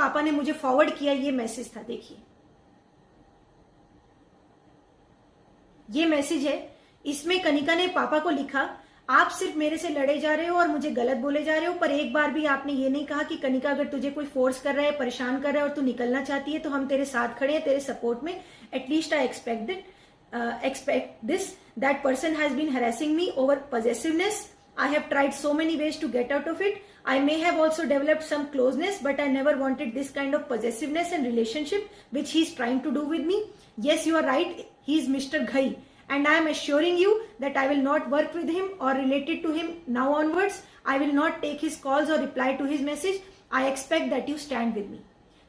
पापा ने मुझे फॉरवर्ड किया ये मैसेज था, देखिए ये मैसेज है। इसमें कनिका ने पापा को लिखा, आप सिर्फ मेरे से लड़े जा रहे हो और मुझे गलत बोले जा रहे हो, पर एक बार भी आपने ये नहीं कहा कि कनिका अगर तुझे कोई फोर्स कर रहा है, परेशान कर रहा है और तू निकलना चाहती है तो हम तेरे साथ खड़े हैं, तेरे सपोर्ट में। At least I expect this. That person has been harassing me over possessiveness. I have tried so many ways to get out of it. I may have also developed some closeness, but I never wanted this kind of possessiveness and relationship which he is trying to do with me. Yes, you are right. He is Mr. Ghai, and I am assuring you that I will not work with him or related to him now onwards. I will not take his calls or reply to his message. I expect that you stand with me.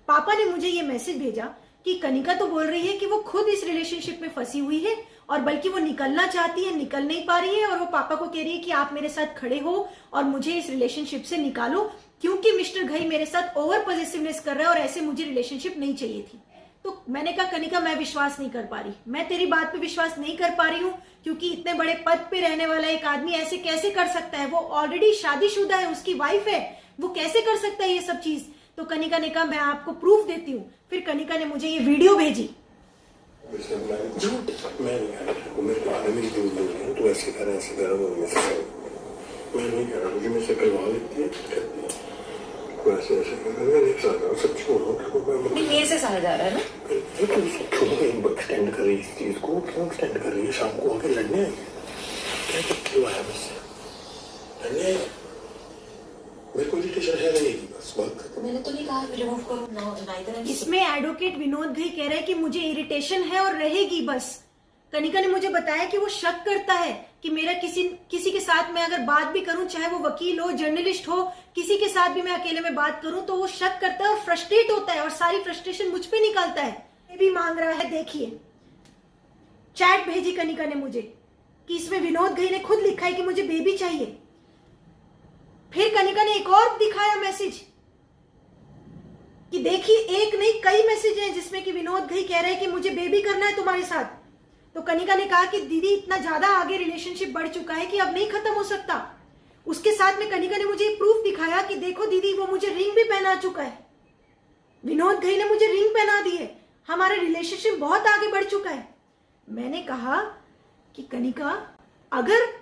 पापा ने मुझे ये message भेजा कि कनिका तो बोल रही है कि वो खुद इस रिलेशनशिप में फंसी हुई है और बल्कि वो निकलना चाहती है, निकल नहीं पा रही है, और वो पापा को कह रही है कि आप मेरे साथ खड़े हो और मुझे इस रिलेशनशिप से निकालो, क्योंकि मिस्टर घई मेरे साथ ओवर पॉजिटिवनेस कर रहा है और ऐसे मुझे रिलेशनशिप नहीं चाहिए थी। तो मैंने कहा कनिका मैं विश्वास नहीं कर पा रही, मैं तेरी बात पे विश्वास नहीं कर पा रही हूँ, क्योंकि इतने बड़े पद पे रहने वाला एक आदमी ऐसे कैसे कर सकता है? वो ऑलरेडी शादीशुदा है, उसकी वाइफ है, वो कैसे कर सकता है ये सब चीज? तो कनिका ने कहा मैं आपको प्रूफ देती हूँ। फिर कनिका ने मुझे ये वीडियो भेजी। झूठ मैं नहीं कह रहा, मेरे को आने में क्यों बोल रही है? तू ऐसे कर ऐसे कर, वो मैं नहीं कह रहा, मुझे मुझसे करवा लेती है, करती है, वो ऐसे ऐसे कर, मैं नहीं चाह रहा, सब छोड़ो, नहीं मेरे से सहा जा रहा है ना, तू छोड़ो, एक्सटेंड कर रही है इस चीज को, क्यों एक्सटेंड कर रही है? शाम को आके लड़ने आई क्या क्यों आया? मुझसे लड़ने आई, मेरे को इरिटेशन है रहेगी, बस बात खत्म। मैंने तो नहीं कहा रिमूव करो। इसमें एडवोकेट विनोद घई कह रहा है कि मुझे इरिटेशन है और रहेगी बस। कनिका ने मुझे बताया कि वो शक करता है कि मेरा किसी के साथ मैं अगर बात भी करूं, चाहे वो वकील हो, जर्नलिस्ट हो, किसी के साथ भी मैं अकेले में बात करूं तो वो शक करता है और फ्रस्ट्रेट होता है और सारी फ्रस्ट्रेशन मुझ पे निकालता है। ये भी मांग रहा है, देखिए चैट भेजी कनिका ने मुझे कि इसमें विनोद घई ने खुद लिखा है कि मुझे बेबी चाहिए। फिर कनिका ने एक और दिखाया मैसेज कि देखिए एक नहीं कई मैसेज हैं जिसमें कि विनोद घई कह रहे हैं कि मुझे बेबी करना है तुम्हारे साथ। तो कनिका ने कहा कि दीदी इतना ज्यादा आगे रिलेशनशिप बढ़ चुका है कि अब नहीं खत्म हो सकता। उसके साथ में कनिका ने मुझे प्रूफ दिखाया कि देखो दीदी वो मुझे रिंग भी पहना चुका है, विनोद घई ने मुझे रिंग पहना दी है, हमारा रिलेशनशिप बहुत आगे बढ़ चुका है। मैंने कहा कि कनिका अगर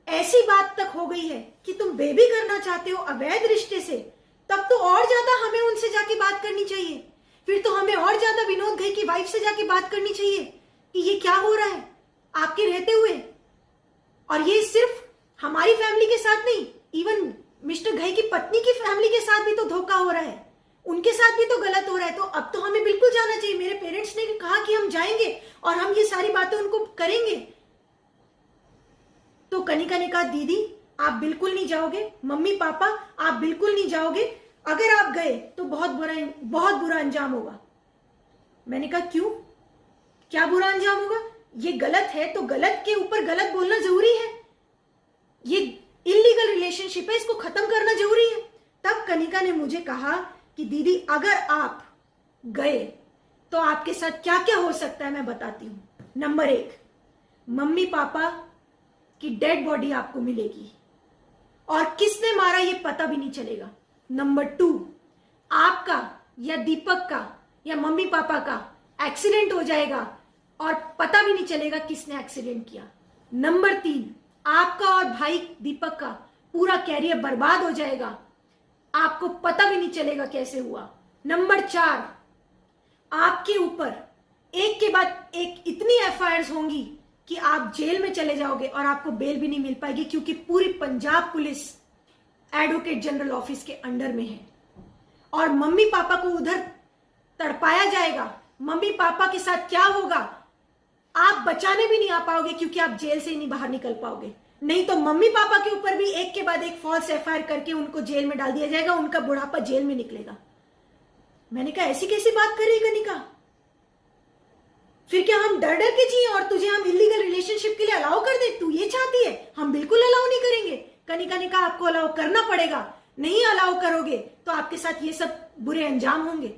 ऐसी बात तक हो गई है कि तुम बेबी करना चाहते हो अवैध रिश्ते से, तब तो और ज्यादा हमें उनसे जाके बात करनी चाहिए। फिर तो हमें और ज्यादा विनोद घई की वाइफ से जाके बात करनी चाहिए कि ये क्या हो रहा है आपके रहते हुए। और ये सिर्फ हमारी फैमिली के साथ नहीं, इवन मिस्टर घई की पत्नी की फैमिली के साथ भी तो धोखा हो रहा है, उनके साथ भी तो गलत हो रहा है। तो अब तो हमें बिल्कुल जाना चाहिए। मेरे पेरेंट्स ने कहा कि हम जाएंगे और हम ये सारी बातें उनको करेंगे। तो कनिका ने कहा दीदी आप बिल्कुल नहीं जाओगे, मम्मी पापा आप बिल्कुल नहीं जाओगे, अगर आप गए तो बहुत बुरा अंजाम होगा। मैंने कहा क्यों, क्या बुरा अंजाम होगा? ये गलत है तो गलत के ऊपर गलत बोलना जरूरी है, ये इलीगल रिलेशनशिप है, इसको खत्म करना जरूरी है। तब कनिका ने मुझे कहा कि दीदी अगर आप गए तो आपके साथ क्या क्या हो सकता है मैं बताती हूं। नंबर 1, मम्मी पापा की डेड बॉडी आपको मिलेगी और किसने मारा ये पता भी नहीं चलेगा। नंबर 2, आपका या दीपक का या मम्मी पापा का एक्सीडेंट हो जाएगा और पता भी नहीं चलेगा किसने एक्सीडेंट किया। नंबर 3, आपका और भाई दीपक का पूरा कैरियर बर्बाद हो जाएगा, आपको पता भी नहीं चलेगा कैसे हुआ। नंबर 4, आपके ऊपर एक के बाद एक इतनी एफआईआर होंगी कि आप जेल में चले जाओगे और आपको बेल भी नहीं मिल पाएगी, क्योंकि पूरी Punjab police advocate general office के अंडर में है और मम्मी पापा को उधर तड़पाया जाएगा। मम्मी पापा के साथ क्या होगा आप बचाने भी नहीं आ पाओगे, क्योंकि आप जेल से ही नहीं बाहर निकल पाओगे। नहीं तो मम्मी पापा के ऊपर भी एक के बाद एक फॉल्स एफआईआर करके उनको जेल में डाल दिया जाएगा, उनका बुढ़ापा जेल में निकलेगा। मैंने कहा ऐसी कैसी बात कर रही कनिका, फिर क्या हम डर डर के जिए और तुझे हम इलीगल रिलेशनशिप के लिए अलाउ कर दे? तू ये चाहती है? हम बिल्कुल अलाउ नहीं करेंगे। कनिका ने कहा आपको अलाउ करना पड़ेगा, नहीं अलाउ करोगे तो आपके साथ ये सब बुरे अंजाम होंगे।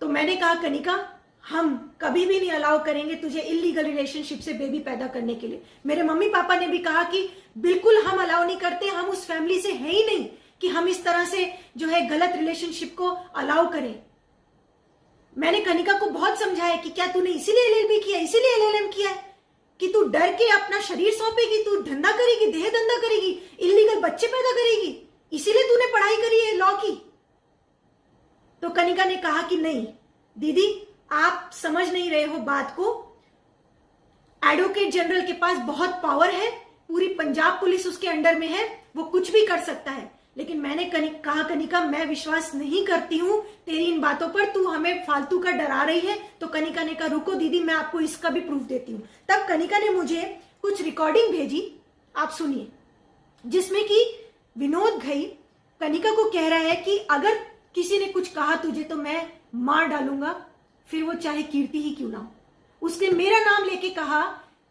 तो मैंने कहा कनिका हम कभी भी नहीं अलाउ करेंगे तुझे इलीगल रिलेशनशिप से बेबी पैदा करने के लिए। मेरे मम्मी पापा ने भी कहा कि बिल्कुल हम अलाउ नहीं करते, हम उस फैमिली से है ही नहीं कि हम इस तरह से जो है गलत रिलेशनशिप को अलाउ करें। मैंने कनिका को बहुत समझाया कि क्या तूने इसीलिए एलएलबी किया, इसीलिए एलएलएम किया है कि तू डर के अपना शरीर सौंपेगी, तू धंधा करेगी, देह धंधा करेगी, इल्लीगल बच्चे पैदा करेगी, इसीलिए तूने पढ़ाई करी है लॉ की। तो कनिका ने कहा कि नहीं दीदी, आप समझ नहीं रहे हो बात को। एडवोकेट जनरल के पास बहुत पावर है, पूरी पंजाब पुलिस उसके अंडर में है, वो कुछ भी कर सकता है। लेकिन मैंने कहा कनिका, मैं विश्वास नहीं करती हूं तेरी इन बातों पर, तू हमें फालतू का डरा रही है। तो कनिका ने कहा रुको दीदी, मैं आपको इसका भी प्रूफ देती हूँ। तब कनिका ने मुझे कुछ रिकॉर्डिंग भेजी, आप सुनिए, जिसमें कि विनोद घई कनिका को कह रहा है कि अगर किसी ने कुछ कहा तुझे तो मैं मार डालूंगा, फिर वो चाहे कीर्ति ही क्यों ना हो। उसने मेरा नाम लेके कहा।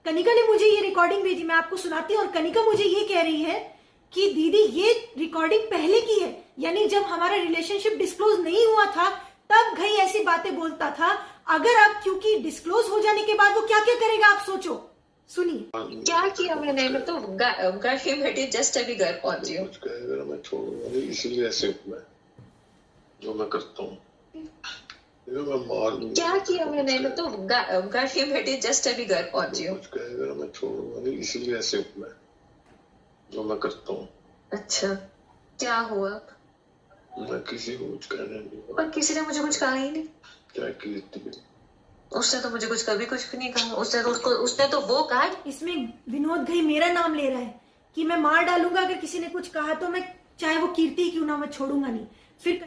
कनिका ने मुझे ये रिकॉर्डिंग भेजी, मैं आपको सुनाती हूँ। और कनिका मुझे ये कह रही है कि दीदी ये रिकॉर्डिंग पहले की है, यानी जब हमारा रिलेशनशिप डिस्क्लोज नहीं हुआ था तब घई ऐसी बातें बोलता था। अगर अब क्योंकि डिस्क्लोज हो जाने के बाद वो क्या क्या करेगा आप सोचो, सुनिए। क्या किया मैंने? मैं तो घर ही बैठी, जस्ट अभी घर पहुंची हूँ। कुछ कहेगा ना मैं छोड़ूंगा नहीं, इसीलिए ऐसे हुआ है जो मैं करता हूँ। मैं मार दूंगा। क्या किया मैंने? मैं तो घर ही बैठी, जस्ट अभी घर पहुंची हूँ। कुछ कहेगा ना मैं छोड़ूंगा नहीं, इसीलिए ऐसे हुआ है जो मैं करता हूँ। अच्छा, क्या हुआ? मैं किसी को कुछ कहने नहीं। पर किसी ने मुझे कुछ कहा ही नहीं। क्या कीर्ति? उसने तो मुझे कभी कुछ नहीं कहा। उसने तो वो कहा। इसमें विनोद घई मेरा नाम ले रहा है कि मैं मार डालूंगा अगर किसी ने कुछ कहा तो, मैं चाहे वो कीर्ति क्यों ना, मैं छोड़ूंगा नहीं। फिर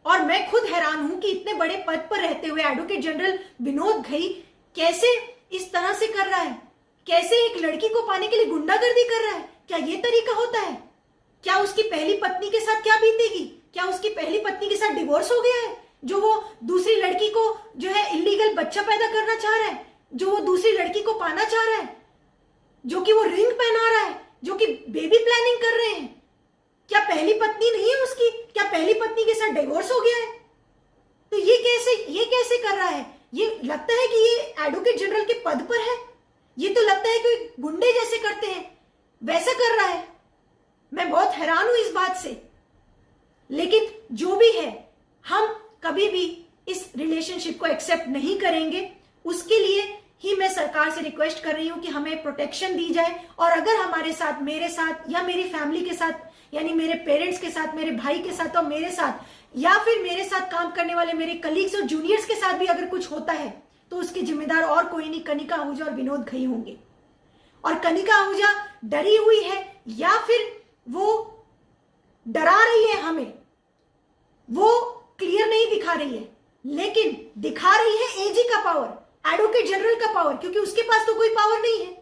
और मैं खुद हैरान हूं कि इतने बड़े पद पर रहते हुए एडवोकेट जनरल विनोद घई कैसे इस तरह से कर रहा है, कैसे एक लड़की को पाने के लिए गुंडागर्दी कर रहा है। क्या ये तरीका होता है? क्या उसकी पहली पत्नी के साथ क्या बीतेगी? क्या उसकी पहली पत्नी के साथ डिवोर्स हो गया है, जो वो दूसरी लड़की को जो है इलीगल बच्चा पैदा करना चाह रहा है, जो वो दूसरी लड़की को पाना चाह रहा है, जो कि वो रिंग पहना रहा है, जो कि बेबी प्लानिंग कर रहे हैं? क्या पहली पत्नी नहीं है उसकी? क्या पहली पत्नी के साथ डिवोर्स हो गया है? तो ये कैसे कर रहा है? ये लगता है कि ये एडवोकेट जनरल के पद पर है, ये तो लगता है कोई गुंडे जैसे करते हैं वैसा कर रहा है। मैं बहुत हैरान हूं इस बात से। लेकिन जो भी है, हम कभी भी इस रिलेशनशिप को एक्सेप्ट नहीं करेंगे। उसके लिए ही मैं सरकार से रिक्वेस्ट कर रही हूं कि हमें प्रोटेक्शन दी जाए। और अगर हमारे साथ, मेरे साथ या मेरी फैमिली के साथ, यानी मेरे पेरेंट्स के साथ, मेरे भाई के साथ और मेरे साथ, या फिर मेरे साथ काम करने वाले मेरे कलीग्स और जूनियर्स के साथ भी अगर कुछ होता है तो उसके जिम्मेदार और कोई नहीं, कनिका आहूजा और विनोद घई होंगे। और कनिका आहूजा डरी हुई है या फिर वो डरा रही है हमें, वो क्लियर नहीं दिखा रही है, लेकिन दिखा रही है एजी का पावर, एडवोकेट जनरल का पावर, क्योंकि उसके पास तो कोई पावर नहीं है।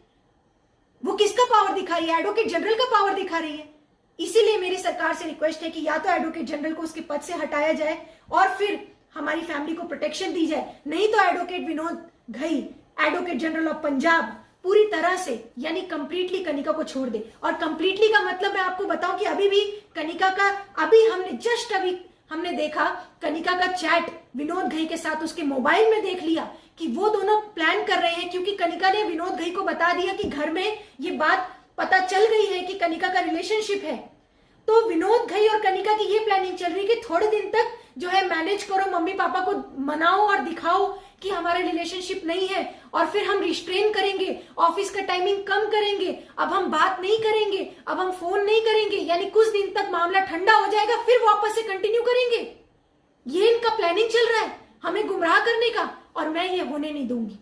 वो किसका पावर दिखा रही है? एडवोकेट जनरल का पावर दिखा रही है। इसीलिए मेरी सरकार से रिक्वेस्ट है कि या तो एडवोकेट जनरल को उसके पद से हटाया जाए और फिर हमारी फैमिली को प्रोटेक्शन दी जाए, नहीं तो advocate Vinod Ghai, advocate general of Punjab, पूरी तरह से यानी कंप्लीटली कनिका को छोड़ दे। और कंप्लीटली का मतलब मैं आपको बताऊं कि अभी भी कनिका का, अभी हमने देखा कनिका का चैट विनोद घई के साथ उसके मोबाइल में देख लिया कि वो दोनों प्लान कर रहे हैं, क्योंकि कनिका ने विनोद घई को बता दिया कि घर में ये बात पता चल गई है कि कनिका का रिलेशनशिप है। तो विनोद घई और कनिका की ये प्लानिंग चल रही है कि थोड़े दिन तक जो है मैनेज करो, मम्मी पापा को मनाओ और दिखाओ कि हमारा रिलेशनशिप नहीं है, और फिर हम रिस्ट्रेन करेंगे, ऑफिस का टाइमिंग कम करेंगे, अब हम बात नहीं करेंगे, अब हम फोन नहीं करेंगे, यानी कुछ दिन तक मामला ठंडा हो जाएगा, फिर वापस से कंटिन्यू करेंगे। ये इनका प्लानिंग चल रहा है हमें गुमराह करने का, और मैं ये होने नहीं दूंगी।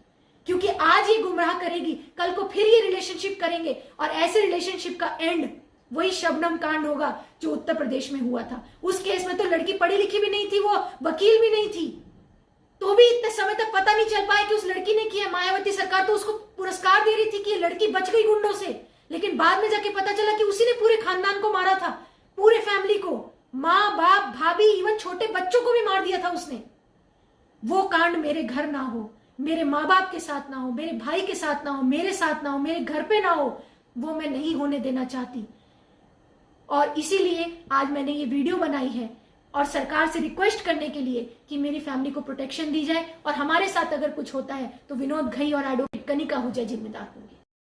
क्योंकि आज ये गुमराह करेगी, कल को फिर ये रिलेशनशिप करेंगे, और ऐसे रिलेशनशिप का एंड वही शबनम कांड होगा जो उत्तर प्रदेश में हुआ था। उस केस में तो लड़की पढ़ी लिखी भी नहीं थी, वो वकील भी नहीं थी, तो भी इतने समय तक पता नहीं चल पाया कि उस लड़की ने किया। मायावती सरकार तो उसको पुरस्कार दे रही थी कि ये लड़की बच गई गुंडों से, लेकिन बाद में जाके पता चला कि उसी ने पूरे खानदान को मारा था, पूरे फैमिली को, माँ बाप भाभी इवन छोटे बच्चों को भी मार दिया था उसने। वो कांड मेरे घर ना हो, मेरे माँ बाप के साथ ना हो, मेरे भाई के साथ ना हो, मेरे साथ ना हो, मेरे घर पे ना हो, वो मैं नहीं होने देना चाहती। और इसीलिए आज मैंने ये वीडियो बनाई है और सरकार से रिक्वेस्ट करने के लिए कि मेरी फैमिली को प्रोटेक्शन दी जाए, और हमारे साथ अगर कुछ होता है तो विनोद घई और एडवोकेट कनिका आहूजा जिम्मेदार होंगे।